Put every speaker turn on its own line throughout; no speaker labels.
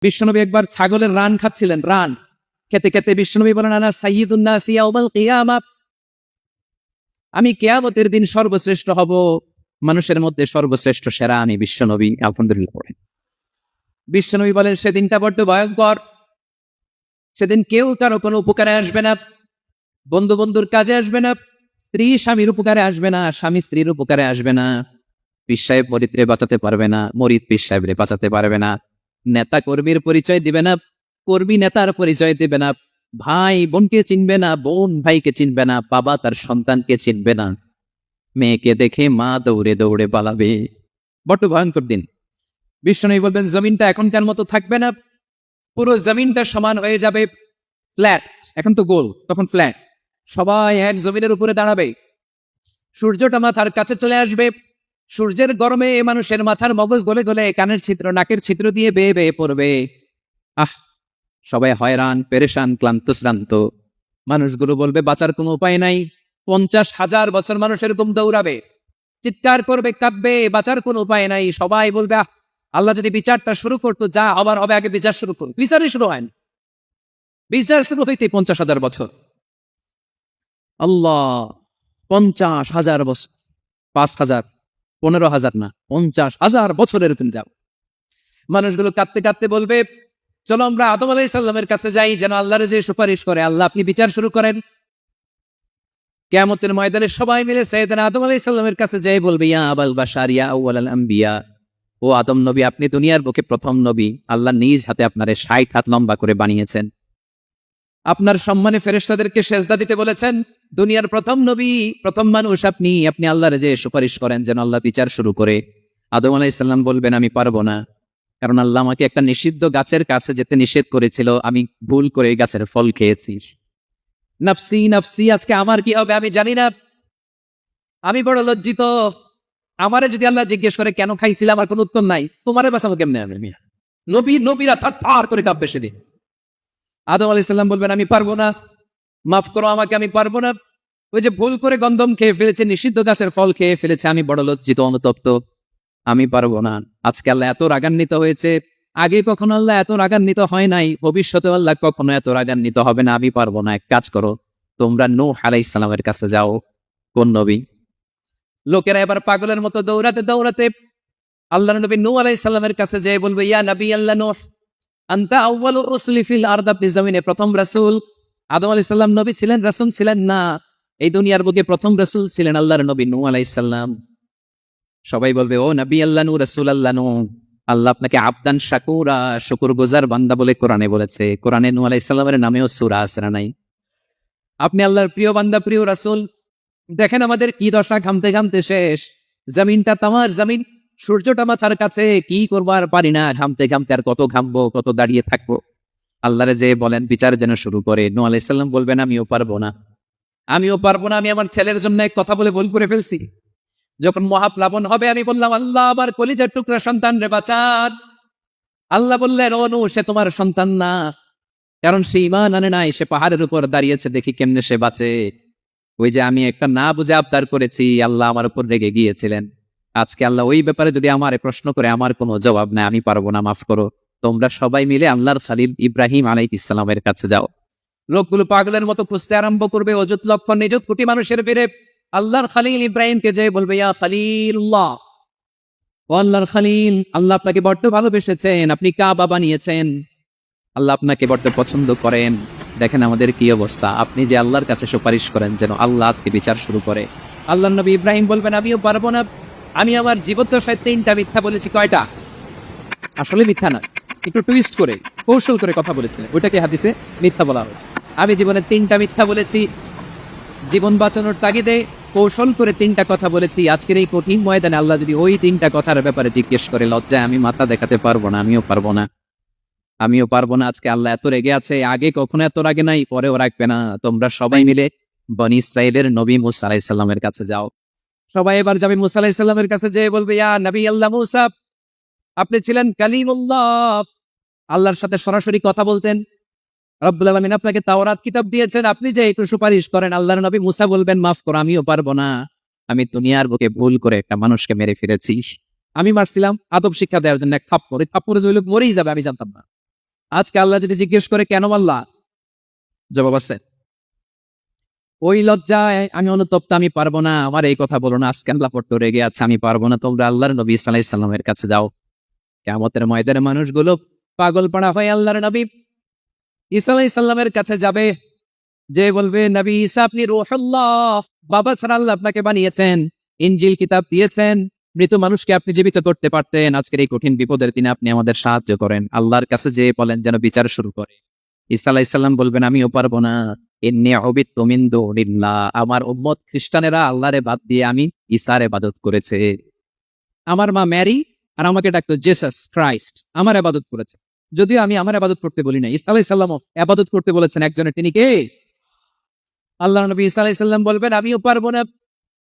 বিশ্বনবী একবার ছাগলের রান খাচ্ছিলেন, রান খেতে খেতে বিশ্বনবী বলেন, আনা সাইয়্যিদুন নাস ইয়াউমাল কিয়ামাহ, আমি কিয়ামতের দিন সর্বশ্রেষ্ঠ হব, মানুষের মধ্যে সর্বশ্রেষ্ঠ সেরা আমি বিশ্বনবী। আলহামদুলিল্লাহ পড়েন। বিশ্বনবী বলেন, সেদিনটা বড্ড ভয়ঙ্কর। সেদিন কেউ কারো কোনো উপকারে আসবে না, বন্ধু বন্ধুর কাজে আসবে না, স্ত্রী স্বামীর উপকারে আসবে না, স্বামী স্ত্রীর উপকারে আসবে না, পীর সাহেব মরিদরে বাঁচাতে পারবে না, মরিদ পীর সাহেবরে বাঁচাতে পারবে না, নেতা কর্মীর পরিচয় দিবে না, কর্মী নেতার পরিচয় দিবে না, ভাই বোনকে চিনবে না, বোন ভাইকে চিনবে না, বাবা তার সন্তানকে চিনবে না, মেয়েকে দেখে মা দৌড়ে দৌড়ে পালাবে। বড় ভয়ঙ্কর দিন। বিশ্বনবী বলবেন, জমিনটা এখনকার মতো থাকবে না, পুরো জমিনটা সমান হয়ে যাবে, ফ্ল্যাট। এখন তো গোল, তখন ফ্ল্যাট। সবাই এক জমিনের উপরে দাঁড়াবে, সূর্যটা মাথার কাছে চলে আসবে, সূর্যের গরমে মানুষের মাথার মগজ গলে গলে কানের ছিদ্র নাকের ছিদ্র দিয়ে বেয়ে বেয়ে পড়বে। সবাই হয়রান, পেরেশান, ক্লান্ত শ্রান্ত। মানুষগুলো বলবে বাঁচার কোনো উপায় নাই। 50,000 বছর মানুষ এরকম দৌড়াবে, চিৎকার করবে, কাঁদবে, বাঁচার কোনো উপায় নাই। সবাই বলবে, আল্লাহ যদি বিচারটা শুরু করতো, যা আবার হবে, আগে বিচার শুরু করুন। বিচারই শুরু হয় না, বিচার শুরু হইতে 50,000 বছর। আল্লাহ, 50,000 বছর, 5,000, 15,000 না, 50,000 বছর এরকম যাব। মানুষগুলো কাঁদতে কাঁদতে বলবে, চলো আমরা আদম আলাইহিস সালামের কাছে যাই, যেন আল্লাহর যে সুপারিশ করে, আল্লাহ আপনি বিচার শুরু করেন। কিয়ামতের ময়দানে সবাই মিলে সাইয়েদনা আদম আলাইহিস সালামের কাছে যাই বলবে, ইয়া আবাল বাশার, ইয়া আউয়ালাল আম্বিয়া, ও আদম নবী, আপনি দুনিয়ার বুকে প্রথম নবী। আল্লাহ নিজ হাতে আপনারে 60 হাত লম্বা করে বানিয়েছেন, আপনার সম্মানে ফেরেশতাদেরকে সেজদা দিতে বলেছেন। দুনিয়ার প্রথম নবী, প্রথম মানুষ আপনি, আপনি আল্লাহর যে সুপারিশ করেন যেন আল্লাহ বিচার শুরু করে। আদম আলাইহিস সালাম বলবেন, আমি পারবো না, কারণ আল্লাহ আমাকে একটা নিষিদ্ধ গাছের কাছে যেতে নিষেধ করেছিল, আমি ভুল করে এই গাছের ফল খেয়েছি। নাফসি নাফসি, আজকে আমার কি হবে আমি জানি না, আমি বড় লজ্জিত। আমারে যদি আল্লাহ জিজ্ঞেস করে কেন খাইছিলাম, আমার কোনো উত্তর নাই, তোমারে বাঁচাবো কেমনে আমি? নবীরা থার করে কাঁপবে সেদিন। আদম আলাইহিস সালাম বলবেন, আমি পারবো না, মাফ করো আমাকে, আমি পারবো না। ওই যে ভুল করে গন্ধম খেয়ে ফেলেছে, নিষিদ্ধ গাছের ফল খেয়ে ফেলেছে, আমি বড় লজ্জিত, অনুতপ্ত, আমি পারবো না। আজকে আল্লাহ এত রাগান্বিত হয়েছে, আগে কখনো আল্লাহ এত রাগান্বিত হয় নাই, ভবিষ্যতে আল্লাহ কখনো এত রাগান্বিত হবে না, আমি পারবো না। এক কাজ করো, তোমরা নূহ আলাইহিস সালামের কাছে যাও। কোন নবী? লোকেরা এবার পাগলের মতো দৌড়াতে দৌড়াতে আল্লাহর নবী নূহ আলাইহিস সালামের কাছে যেয়ে বলবে, ইয়া নবী আল্লাহ নূহ, আনতা আউয়ালুর রাসূলি ফিল আরদ, আপনি জমিনে প্রথম রাসূল। আদম আলাইহিস সালাম নবী ছিলেন, রাসূল ছিলেন না। এই দুনিয়ার বুকে প্রথম রাসূল ছিলেন আল্লাহর নবী নূহ আলাইহিস সালাম। সবাই বলবে, ও নবী আল্লাহ নূহ, রাসূল আল্লাহ নূহ, আল্লাহ আপনাকে আবদান শাকুরা, শুকরগুজার বান্দা বলে কোরআনে বলেছে। কোরআনে নূহ আলাইহিস সালামের নামেও সূরা আছে না নাই? আপনি আল্লাহর প্রিয় বান্দা, প্রিয় রাসূল। দেখেন আমাদের কি দশা, ঘামতে ঘামতে শেষ। জমিনটা তামার জমিন, সূর্যটা মাথার কাছে, কি করবার পারি না, ঘামতে ঘামতে আর কত ঘামবো, কত দাঁড়িয়ে থাকবো। আল্লাহরে যে বলেন বিচার যেন শুরু করে। নূহ আলাইহিস সালাম বলবেন, আমিও পারবো না, আমিও পারবো না, আমি আমার ছেলের জন্য এক কথা বলে ভুল করে ফেলছি। যখন মহাপ্লাবন হবে, আমি বললাম, আল্লাহ আমার কলিজার টুকরা সন্তান রে বাঁচান। আল্লাহ বললেন, ও নূহ, সে তোমার সন্তান না, কারণ সে ঈমান আনে নাই, সে পাহাড়ের উপর দাঁড়িয়েছে, দেখি কেমনে সে বাঁচে। ওই যে আমি একটা না বুঝে আবদার করেছি, আল্লাহ আমার উপর রেগে গিয়েছিলেন। আজকে আল্লাহ ওই ব্যাপারে যদি আমারে প্রশ্ন করে, আমার কোনো জবাব নাই, আমি পারবো না, মাফ করো। তোমরা সবাই মিলে আল্লাহর খলিল ইব্রাহিম আলাইহিস সালামের কাছে যাও। লোকগুলো পাগলের মতো খুঁজতে আরম্ভ করবে, অযুত লক্ষ নিযুত কোটি মানুষের ভিড়ে আল্লাহর খলিল ইব্রাহিমকে যে বলবে, ইয়া খলিলুল্লাহ, ও আল্লাহর খলিল, আল্লাহ আপনাকে বড্ড ভালোবেসেছেন, আপনি কাবা বানিয়েছেন, আল্লাহ আপনাকে বড্ড পছন্দ করেন। দেখেন আমাদের কি অবস্থা, আপনি যে আল্লাহর কাছে সুপারিশ করেন যেন আল্লাহ আজকে বিচার শুরু করে। আল্লাহ নবী ইব্রাহিম বলবেন, আমিও পারবো না, আমি আমার জীবদ্দশায় 3টা মিথ্যা বলেছি। কয়টা? আসলে মিথ্যা না, একটু টুইস্ট করে, কৌশল করে কথা বলেছিলেন, ওইটাকে হাদিসে মিথ্যা বলা হয়েছে। আমি জীবনে 3টা মিথ্যা বলেছি, জীবন বাঁচানোর তাগিদে কৌশল করে 3টা কথা বলেছি। আজকের এই কঠিন ময়দানে আল্লাহ যদি ওই 3টা কথার ব্যাপারে জিজ্ঞেস করে, লজ্জায় আমি মাথা দেখাতে পারবো না, আমিও পারবো না, আমিও পারবো না। আজকে আল্লাহ এত রেগে আছে, আগে কখনো এত রাগে নাই, পরেও রাখবে না। তোমরা সবাই মিলে বনি ইসরাইলের নবী মুসা আলাইহিস সালামের কাছে যাও। সবাই এবার যাবে মুসা আলাইহিস সালামের কাছে, যেয়ে বলবে, ইয়া নবী আল্লাহ মুসা, আপনি ছিলেন কালিমুল্লাহ, আল্লাহর সাথে সরাসরি কথা বলতেন, রব্বুল আলামিন আপনাকে তাওরাত কিতাব দিয়েছেন, আপনি যে একটু সুপারিশ করেন। আল্লাহর নবী মুসা বলবেন, মাফ করো, আমিও পারবো না, আমি দুনিয়ার বুকে ভুল করে একটা মানুষকে মেরে ফেলেছি। আমি মারছিলাম আদব শিক্ষা দেওয়ার জন্য, এক থাপ্পড়, এই থাপ্পড়ে যে লোক মরেই যাবে আমি জানতাম না। আজকে আল্লাহ যদি জিজ্ঞেস করে কেন মারলা, জবাব আছে? ওই লজ্জায় আমি অনুতপ্ত, আমি পারবো না, আমার এই কথা বলো না, আজকে আল্লাহ পট্ট রেগে আছে, আমি পারবো না, তোমরা আল্লাহর নবী ঈসা আলাইহিস সালামের কাছে যাও। কিয়ামতের ময়দানে মানুষগুলো পাগল পাড়া হয়ে আল্লাহর নবী ঈসা আলাইহিস সালামের কাছে যাবে, যে বলবে নবী ঈসা আপনি রূহুল্লাহ, বাবা ছাড়া আল্লাহ আপনাকে বানিয়েছেন, ইনজিল কিতাব দিয়েছেন, মৃত মানুষকে আপনি জীবিত করতে পারতেন, আজকের এই কঠিন বিপদের দিনে আপনি আমাদের সাহায্য করেন। আল্লাহর কাছে যে বলেন যেন বিচার শুরু করে। ঈসা আলাইহিস সালাম বলবেন আমিও পারবো না, ইন্নী উবিদতু মিন দুনিল্লাহ, আমার উম্মত খ্রিস্টানেরা আল্লাহরে বাদ দিয়ে আমি ঈসার ইবাদত করেছে। আমার মা ম্যারি আর আমাকে ডাকতো জেসাস ক্রাইস্ট, আমার ইবাদত করেছে, যদিও আমি আমার ইবাদত করতে বলি না। ঈসা আলাইহিস সালামও ইবাদত করতে বলেছেন একজনের, তিনি কে? আল্লাহ নবী ঈসা আলাইহিস সালাম বলবেন আমিও পারবো না,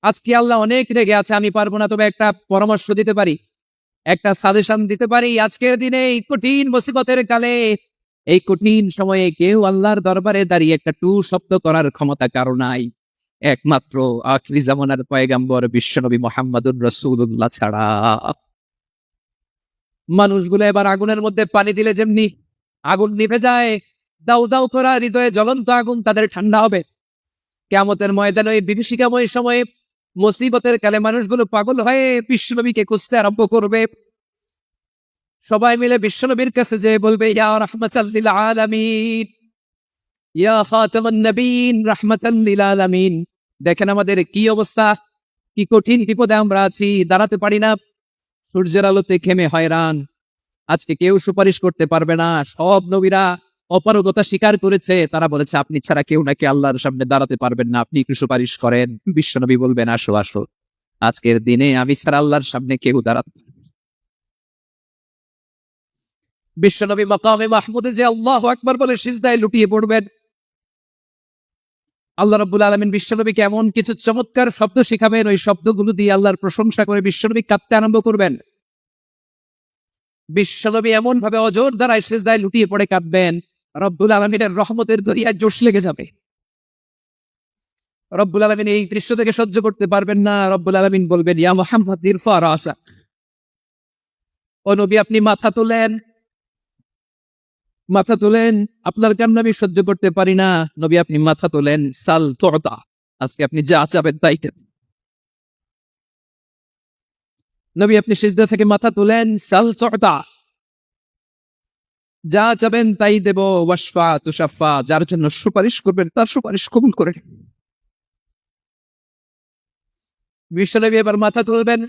আজকে আল্লাহ অনেক রেগে আছে, আমি পারবো না, তবে একটা পরামর্শ দিতে পারি, একটা সাজেশন দিতে পারি। আজকের দিনে এই কঠিন মুসিবতের কালে, এই কঠিন সময়ে কেউ আল্লাহর দরবারে দাঁড়িয়ে একটা টু শব্দ করার ক্ষমতা কারো নাই, একমাত্র আখিরি জামানার পয়গাম্বর বিশ্বনবী মুহাম্মদুর রাসূলুল্লাহ ছাড়া। মানুষগুলো এবার আগুনের মধ্যে পানি দিলে যেমনি আগুন নিভে যায়, দাউ দাউ করা হৃদয়ে জ্বলন্ত আগুন তাদের ঠান্ডা হবে। কিয়ামতের ময়দানে ওই বিভীষিকাময় সময়ে মুসিবতের কালে মানুষগুলো পাগল হয়ে বিশ্বনবীকে খুঁজতে আরম্ভ করবে। সবাই মিলে বিশ্বনবীর কাছে যেয়ে বলবে ইয়া রাহমাতাল লিল আলামিন, ইয়া খাতামান নবীন, রাহমাতাল লিল আলামিন, দেখেন আমাদের কি অবস্থা, কি কঠিন বিপদে আমরা আছি, দাঁড়াতে পারি না, সূর্যের আলোতে ঘেমে হয়রান, আজকে কেউ সুপারিশ করতে পারবে না। সব নবীরা অপারগতা স্বীকার করেছে, তারা বলেছে আপনি ছাড়া কেউ নাকি আল্লাহর সামনে দাঁড়াতে পারবেন না, আপনি একটু সুপারিশ করেন। বিশ্বনবী বলবেন আসো আসো, আজকের দিনে আমি ছাড়া আল্লাহর সামনে কেউ দাঁড়াতে পারবে না। বিশ্বনবী মাকামে মাহমুদে যে আল্লাহু আকবার বলে সিজদায় লুটিয়ে পড়বেন, আল্লাহ রাব্বুল আলামিন বিশ্বনবীকে এমন কিছু চমৎকার শব্দ শিখাবেন, ওই শব্দগুলো দিয়ে আল্লাহর প্রশংসা করে বিশ্বনবী কাঁদতে আরম্ভ করবেন। বিশ্বনবী এমন ভাবে অজর দ্বারায় সিজদায় লুটিয়ে পড়ে কাঁদবেন, রব্বুল আলামিনের রহমতের দরিয়ায় জোশ লেগে যাবে। রব্বুল আলামিন এই দৃশ্য থেকে সহ্য করতে পারবেন না। রব্বুল আলামিন বলবেন ইয়া মুহাম্মদ ইরফা রাসাক, ও নবী আপনি মাথা তোলেন, মাথা তোলেন, আপনার কান্না আমি সহ্য করতে পারি না, নবী আপনি মাথা তোলেন, সাল তুতা, আজকে আপনি যা চাবেন তাই দেব। নবী আপনি সিজদা থেকে মাথা তোলেন, সাল তুতা, যা চাবেন তাই দেব, ওয়াশফা তুশাফা, যার জন্য সুপারিশ করবেন তার সুপারিশ কবুল করে নিন। বিশ্বনবী এবার মাথা তুলবেন।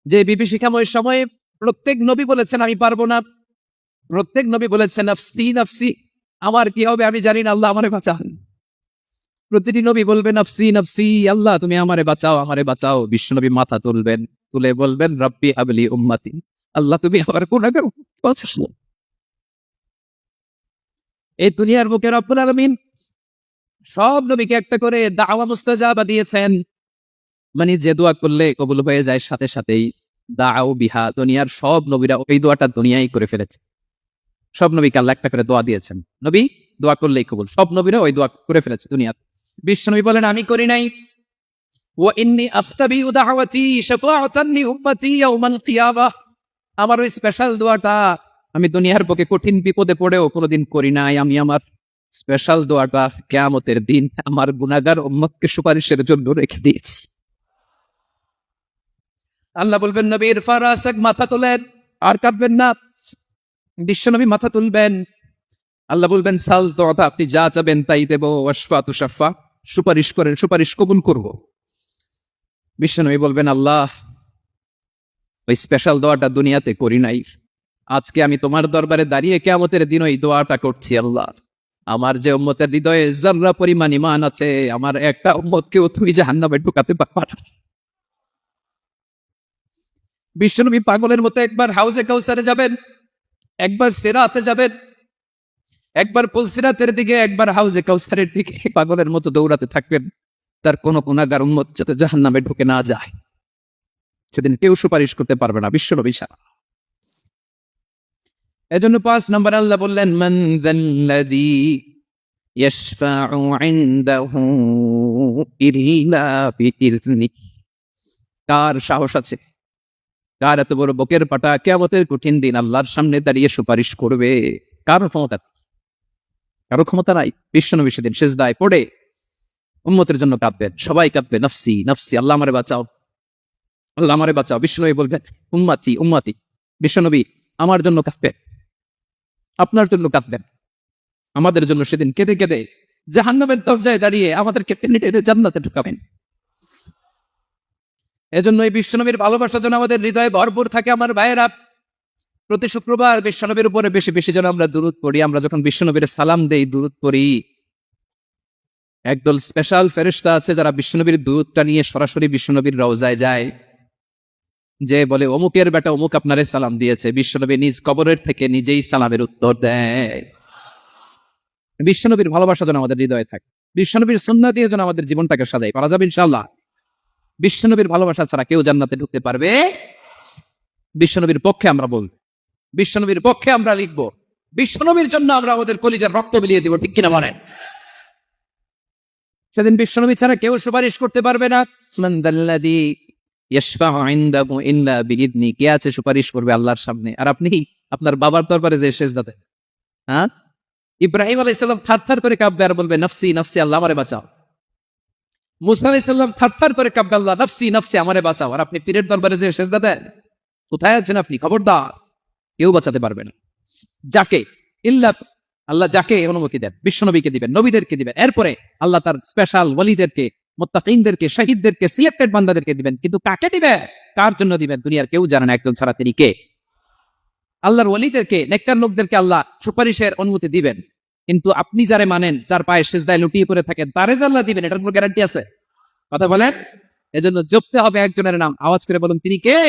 যে বিভীষিকাময় সময়ে প্রত্যেক নবী বলেছেন আমি পারবো না, প্রত্যেক নবী বলেছেন নাফসি নাফসি, আমার কি হবে আমি জানি না, আল্লাহ আমারে বাঁচান। প্রতিটি নবী বলবেন নাফসি নাফসি, আল্লাহ তুমি আমারে বাঁচাও আমারে বাঁচাও। বিশ্বনবী মাথা তুলবেন, তুলে বলবেন রব্বি হাবলি উম্মতি, আল্লাহ তুমি আমার গুনাহগার উম্মতকে বাঁচাও। এই দুনিয়ার বুকে রব্বুল আলামিন সব নবীকে একটা করে দাওয়া মুস্তাজাবা দিয়েছেন, মানে যে দোয়া করলে কবুল হয়ে যায় সাথে সাথেই। দাও বিহা, দুনিয়ার সব নবীরা ওই দোয়াটা দুনিয়ায় করে ফেলেছে। সব নবীকে আল্লাহ একটা করে দোয়া দিয়েছেন, নবী দোয়া করলেই কবুল, সব নবীরা ওই দোয়া করে ফেলেছে দুনিয়াতে। বিশ্বনবী বলেন আমি করি নাই, ওয়া ইন্নী আফতাবিউ দাওয়াতি শাফাআতান লি উম্মতি ইয়াউমাল কিয়ামাহ, আমার ওই স্পেশাল দোয়াটা আমি দুনিয়ার বুকে কঠিন বিপদে পড়েও কোনোদিন করি নাই, আমি আমার স্পেশাল দোয়াটা কিয়ামতের দিন আমার গুনাহগার উম্মতকে সুপারিশের জন্য রেখে দিয়েছি। আল্লাহ বলবেন নবী ইরফা রাসাক, মাথা তোলেন, আর কাঁদবেন না। বিশ্বনবী মাথা তুলবেন, আল্লাহ বলবেন সাল তুতা, আপনি যা চাবেন তাই দেব, ওয়াশফা তুশাফা, সুপারিশ করেন সুপারিশ কবুল করব। বিশ্বনবী বলবেন আল্লাহ ওই স্পেশাল দোয়াটা দুনিয়াতে করি নাই, আজকে আমি তোমার দরবারে দাঁড়িয়ে কিয়ামতের দিন ওই দোয়াটা করছি। আল্লাহ আমার যে উম্মতের হৃদয়ে যাররা পরিমাণ ঈমান আছে, আমার একটা উম্মতকেও তুমি জাহান্নামে ঢুকাতে পারবা না। বিশ্বনবী পাগলের মতো একবার হাউজে কাউসারে যাবেন, একবার সিরাতে যাবেন, একবার পুলসিরাতের দিকে, একবার হাউজে কাউসারের দিকে, পাগলের মতো দৌড়াতে থাকবেন, তার কোনো গুনাহগার উম্মত যাতে জাহান্নামে ঢুকে না যায়। সেদিন কেউ সুপারিশ করতে পারবে না বিশ্বনবী ছাড়া। এজন্য 5 নম্বর আল্লাহ বললেন মান যাল্লাযী ইয়াশফাউ ইনদাহু ইল্লা বিইযনিহি, কার সাহস আছে কার এত বড় বুকের পাটা, কিয়ামতের কঠিন দিন আল্লাহর সামনে দাঁড়িয়ে সুপারিশ করবে? কারো ক্ষমতা, কারো ক্ষমতা নাই। বিশ্বনবী সেদিন সিজদায় পড়ে উম্মতের জন্য কাঁদবেন, সবাই কাঁদবে, নফসি নফসি, আল্লাহ আমারে বাঁচাও, আল্লাহ আমারে বাঁচাও। বিশ্বনবী বলবেন উম্মাতি উম্মাতি। বিশ্বনবী আমার জন্য কাঁদবেন, আপনার জন্য কাঁদবেন, আমাদের জন্য সেদিন কেঁদে কেঁদে জাহান্নামের দরজায় দাঁড়িয়ে আমাদেরকে টেনে টেনে জান্নাতে ঢুকাবেন। এজন্য এই বিশ্বনবীর ভালোবাসা যেন আমাদের হৃদয়ে ভরপুর থাকে। আমার ভাইয়েরা, প্রতি শুক্রবার বিশ্বনবীর উপরে বেশি বেশি যেন আমরা দুরূদ পড়ি। আমরা যখন বিশ্বনবীর সালাম দেই, দুরূদ পড়ি, একদল স্পেশাল ফেরেশতা আছে যারা বিশ্বনবীর দুরূদটা নিয়ে সরাসরি বিশ্বনবীর রওজায় যায়, যে বলে অমুকের বেটা অমুক আপনারে সালাম দিয়েছে। বিশ্বনবী নিজ কবরের থেকে নিজেই সালামের উত্তর দেয়। বিশ্বনবীর ভালোবাসা যেন আমাদের হৃদয়ে থাকে, বিশ্বনবীর সুন্নাহ দিয়ে যেন আমাদের জীবনটাকে সাজাই। পারা যাবে ইনশাআল্লাহ। বিশ্বনবীর ভালোবাসা ছাড়া কেউ জান্নাতে ঢুকতে পারবে? বিশ্বনবীর পক্ষে আমরা বলবো, বিশ্বনবীর পক্ষে আমরা লিখবো, বিশ্বনবীর জন্য আমরা আমাদের কলিজার রক্ত বিলিয়ে দিব, ঠিক কিনা বলেন? সেদিন বিশ্বনবী ছাড়া কেউ সুপারিশ করতে পারবে না। মান দাল্লাযী ইয়াশফাউ ইনদাহু ইল্লা বিইذনি, কে আছে সুপারিশ করবে আল্লাহর সামনে? আর আপনি আপনার বাবার দরবারে যে সিজদা দেন, হ্যাঁ? ইব্রাহিম আলাইহিস সালাম থারথার করে কাঁপবে আর বলবে নফসি নফসি, আল্লাহ আমারে বাঁচাও। মুসা আলাইহিস সালাম থারথার করে কাঁপবে, আল্লাহ নফসি নফসি, আমারে বাঁচাও। আর আপনি পীরের দরবারে যে সিজদা দেন, কোথায় আছেন আপনি? খবরদার, কেউ বাঁচাতে পারবে না। যাকে ইল্লা, আল্লাহ যাকে অনুমতি দেন, বিশ্বনবীকে দিবেন, নবীদেরকে দিবেন, এরপরে আল্লাহ তার স্পেশাল ওয়ালিদেরকে, মুত্তাকিনদেরকে, শহীদদেরকে, সিলেক্টেড বান্দাদেরকে দিবেন। কিন্তু কাকে দিবেন, কার জন্য দিবেন, দুনিয়ার কেউ জানে না একজন ছাড়া। তিনি কে? আল্লাহর ওয়ালিদেরকে, নেককার লোকদেরকে আল্লাহ সুপারিশের অনুমতি দিবেন। কিন্তু আপনি যারে মানেন, যার পায়ে সিজদায় লুটিয়ে পড়ে থাকেন, তারে যে আল্লাহ দিবেন, এটার কোনো গ্যারান্টি আছে? কথা বলেন। এজন্য জপতে হবে একজনের নাম, আওয়াজ করে বলুন, তিনি কে?